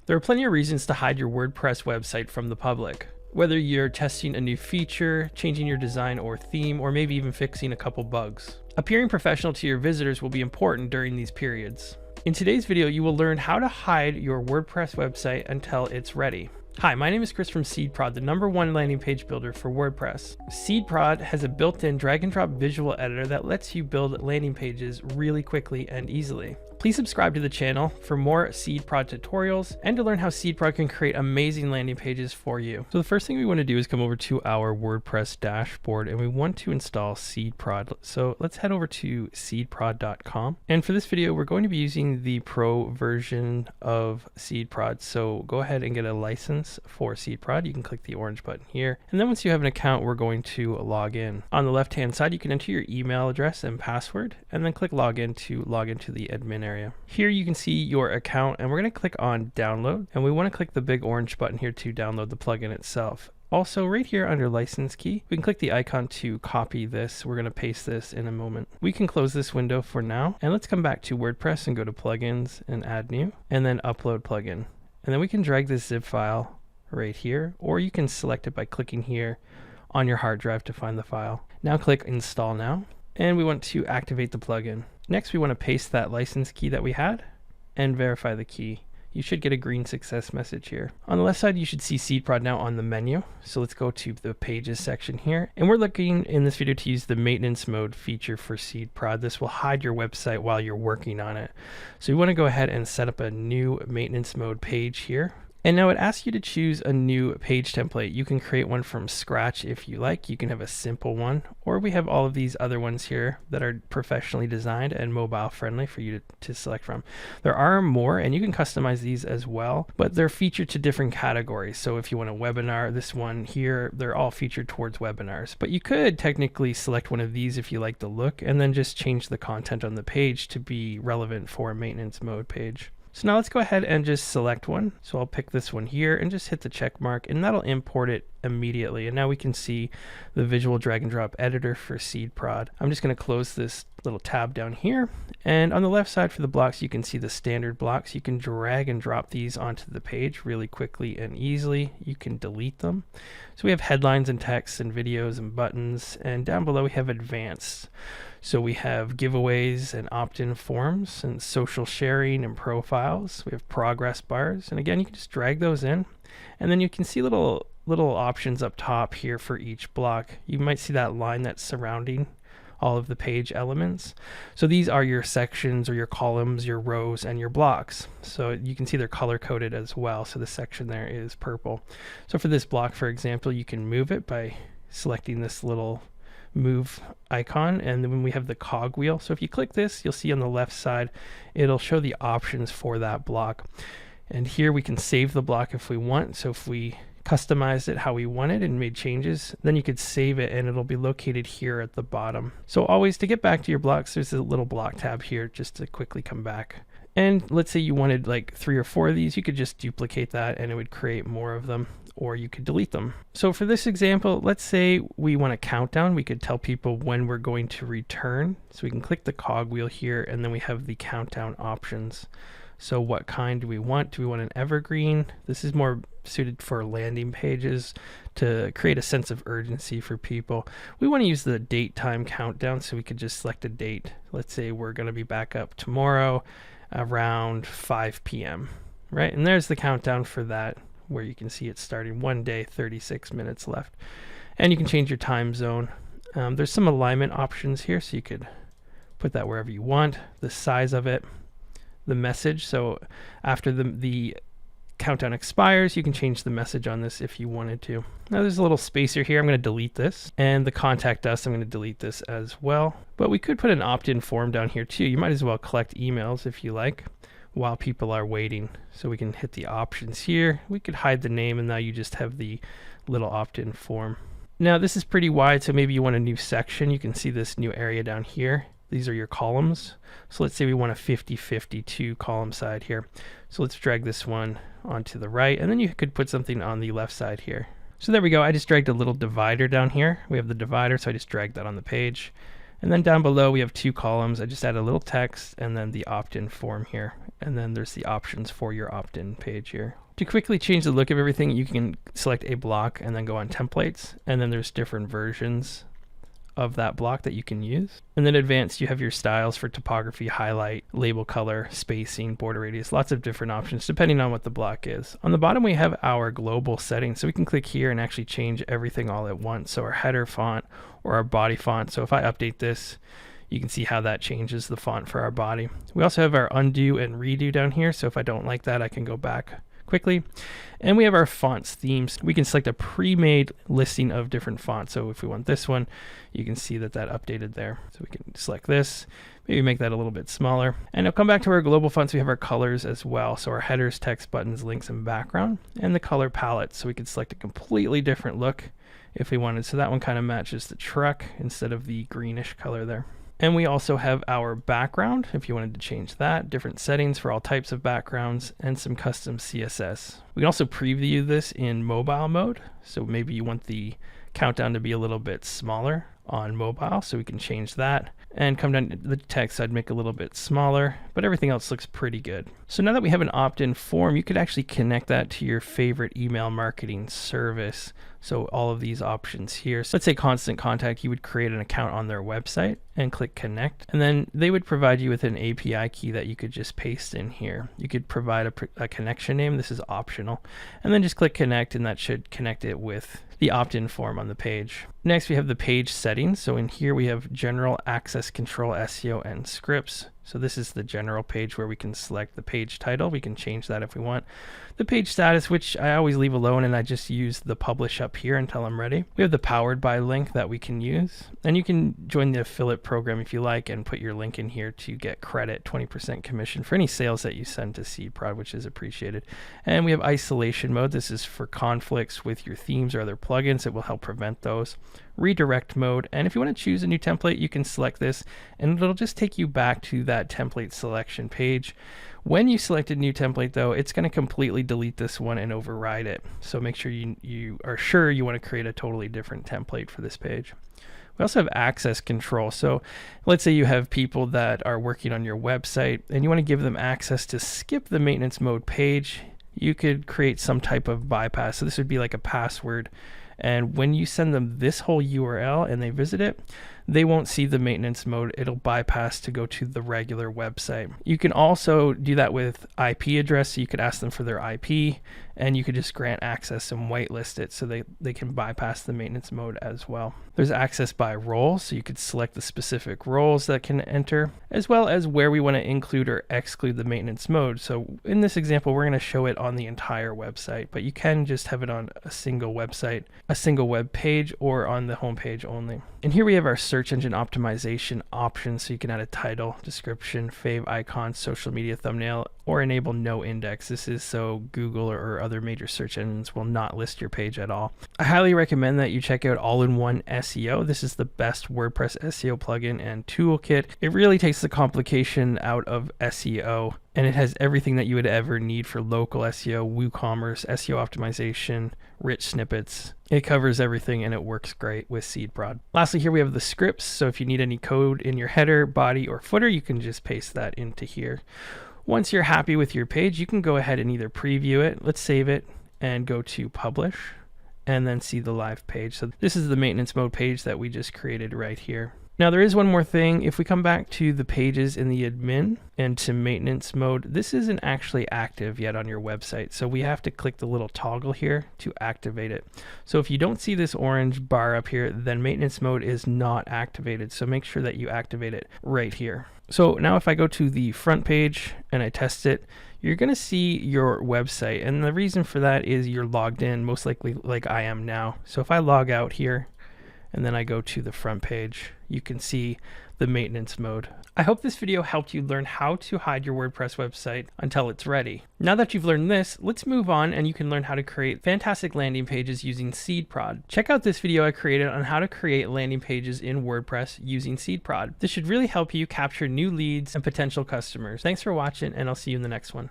There are plenty of reasons to hide your WordPress website from the public. Whether you're testing a new feature, changing your design or theme, or maybe even fixing a couple bugs. Appearing professional to your visitors will be important during these periods. In today's video, you will learn how to hide your WordPress website until it's ready. Hi, my name is Chris from SeedProd, the #1 landing page builder for WordPress. SeedProd has a built-in drag and drop visual editor that lets you build landing pages really quickly and easily. Please subscribe to the channel for more SeedProd tutorials and to learn how SeedProd can create amazing landing pages for you. So the first thing we want to do is come over to our WordPress dashboard and we want to install SeedProd. So let's head over to seedprod.com. And for this video, we're going to be using the pro version of SeedProd. So go ahead and get a license for SeedProd. You can click the orange button here. And then once you have an account, we're going to log in. On the left-hand side, you can enter your email address and password, and then click login to log into the admin area. Here you can see your account, and we're going to click on download, and we want to click the big orange button here to download the plugin itself. Also, right here under license key, we can click the icon to copy this. We're going to paste this in a moment. We can close this window for now, and let's come back to WordPress and go to plugins and add new, and then upload plugin. And then we can drag this zip file right here, or you can select it by clicking here on your hard drive to find the file. Now click install now, and we want to activate the plugin. Next, we want to paste that license key that we had and verify the key. You should get a green success message here. On the left side, you should see SeedProd now on the menu. So let's go to the pages section here. And we're looking in this video to use the maintenance mode feature for SeedProd. This will hide your website while you're working on it. So we want to go ahead and set up a new maintenance mode page here. And now it asks you to choose a new page template. You can create one from scratch if you like. You can have a simple one, or we have all of these other ones here that are professionally designed and mobile friendly for you to select from. There are more, and you can customize these as well, but they're featured to different categories. So if you want a webinar, this one here, they're all featured towards webinars. But you could technically select one of these if you like the look, and then just change the content on the page to be relevant for a maintenance mode page. So now let's go ahead and just select one. So I'll pick this one here and just hit the check mark, and that'll import it immediately. And now we can see the visual drag and drop editor for SeedProd. I'm just going to close this little tab down here. And on the left side for the blocks, you can see the standard blocks. You can drag and drop these onto the page really quickly and easily. You can delete them. So we have headlines and texts and videos and buttons. And down below we have advanced. So we have giveaways and opt-in forms and social sharing and profiles. We have progress bars. And again, you can just drag those in. And then you can see little options up top here for each block. You might see that line that's surrounding all of the page elements. So these are your sections or your columns, your rows, and your blocks. So you can see they're color coded as well. So the section there is purple. So for this block, for example, you can move it by selecting this little move icon, and then we have the cog wheel. So if you click this, you'll see on the left side, it'll show the options for that block. And here we can save the block if we want. So if we customized it how we want it and made changes, then you could save it and it'll be located here at the bottom. So always, to get back to your blocks, there's a little block tab here just to quickly come back. And let's say you wanted like 3 or 4 of these, you could just duplicate that and it would create more of them, or you could delete them. So for this example, let's say we want a countdown. We could tell people when we're going to return. So we can click the cog wheel here, and then we have the countdown options. So what kind do we want? Do we want an evergreen? This is more suited for landing pages to create a sense of urgency for people. We want to use the date time countdown, so we could just select a date. Let's say we're going to be back up tomorrow around 5 p.m. right? And there's the countdown for that, where you can see it starting 1 day, 36 minutes left. And you can change your time zone. There's some alignment options here, so you could put that wherever you want. The size of it, the message. So after the countdown expires, you can change the message on this if you wanted to. Now there's a little spacer here. I'm going to delete this. And the contact us, I'm going to delete this as well. But we could put an opt-in form down here too. You might as well collect emails if you like while people are waiting. So we can hit the options here. We could hide the name, and now you just have the little opt-in form. Now this is pretty wide, so maybe you want a new section. You can see this new area down here. These are your columns. So let's say we want a 50-52 column side here. So let's drag this one onto the right, and then you could put something on the left side here. So there we go. I just dragged a little divider down here. We have the divider, so I just dragged that on the page. And then down below we have 2 columns. I just add a little text and then the opt-in form here. And then there's the options for your opt-in page here. To quickly change the look of everything, you can select a block and then go on templates. And then there's different versions of that block that you can use. And then advanced, you have your styles for typography, highlight, label color, spacing, border radius, lots of different options depending on what the block is. On the bottom we have our global settings, so we can click here and actually change everything all at once. So our header font or our body font. So if I update this, you can see how that changes the font for our body. We also have our undo and redo down here, so if I don't like that, I can go back quickly. And we have our fonts themes. We can select a pre-made listing of different fonts. So if we want this one, you can see that updated there. So we can select this, maybe make that a little bit smaller. And I'll come back to our global fonts. We have our colors as well. So our headers, text, buttons, links, and background, and the color palette. So we could select a completely different look if we wanted. So that one kind of matches the truck instead of the greenish color there. And we also have our background, if you wanted to change that, different settings for all types of backgrounds, and some custom CSS. We can also preview this in mobile mode. So maybe you want the countdown to be a little bit smaller on mobile, so we can change that. And come down to the text, I'd make a little bit smaller, but everything else looks pretty good. So now that we have an opt-in form, you could actually connect that to your favorite email marketing service. So all of these options here. So let's say Constant Contact, you would create an account on their website and click connect. And then they would provide you with an API key that you could just paste in here. You could provide a connection name. This is optional. And then just click connect, and that should connect it with the opt-in form on the page. Next, we have the page settings. So in here we have general, access control, SEO, and scripts. So this is the general page where we can select the page title. We can change that if we want. The page status, which I always leave alone, and I just use the publish up here until I'm ready. We have the powered by link that we can use. And you can join the affiliate program if you like and put your link in here to get credit, 20% commission for any sales that you send to SeedProd, which is appreciated. And we have isolation mode. This is for conflicts with your themes or other plugins. It will help prevent those. Redirect mode, and if you want to choose a new template, you can select this and it'll just take you back to that template selection page. When you select a new template though, it's going to completely delete this one and override it. So make sure you are sure you want to create a totally different template for this page. We also have access control. So let's say you have people that are working on your website and you want to give them access to skip the maintenance mode page. You could create some type of bypass. So this would be like a password. And when you send them this whole URL and they visit it, they won't see the maintenance mode. It'll bypass to go to the regular website. You can also do that with IP address. So you could ask them for their IP and you could just grant access and whitelist it so they can bypass the maintenance mode as well. There's access by role. So you could select the specific roles that can enter, as well as where we want to include or exclude the maintenance mode. So in this example, we're going to show it on the entire website, but you can just have it on a single website, a single web page, or on the home page only. And here we have our search engine optimization options. So you can add a title, description, fave icon, social media thumbnail, or enable no index. This is so Google or other major search engines will not list your page at all. I highly recommend that you check out All-in-One SEO. This is the best WordPress SEO plugin and toolkit. It really takes the complication out of SEO, and it has everything that you would ever need for local SEO, WooCommerce, SEO optimization, rich snippets. It covers everything and it works great with SeedProd. Lastly, here we have the scripts. So if you need any code in your header, body, or footer, you can just paste that into here. Once you're happy with your page, you can go ahead and either preview it, let's save it, and go to publish, and then see the live page. So this is the maintenance mode page that we just created right here. Now there is one more thing. If we come back to the pages in the admin and to maintenance mode, this isn't actually active yet on your website. So we have to click the little toggle here to activate it. So if you don't see this orange bar up here, then maintenance mode is not activated. So make sure that you activate it right here. So now if I go to the front page and I test it, you're going to see your website. And the reason for that is you're logged in, most likely like I am now. So if I log out here and then I go to the front page, you can see the maintenance mode. I hope this video helped you learn how to hide your WordPress website until it's ready. Now that you've learned this, let's move on and you can learn how to create fantastic landing pages using SeedProd. Check out this video I created on how to create landing pages in WordPress using SeedProd. This should really help you capture new leads and potential customers. Thanks for watching, and I'll see you in the next one.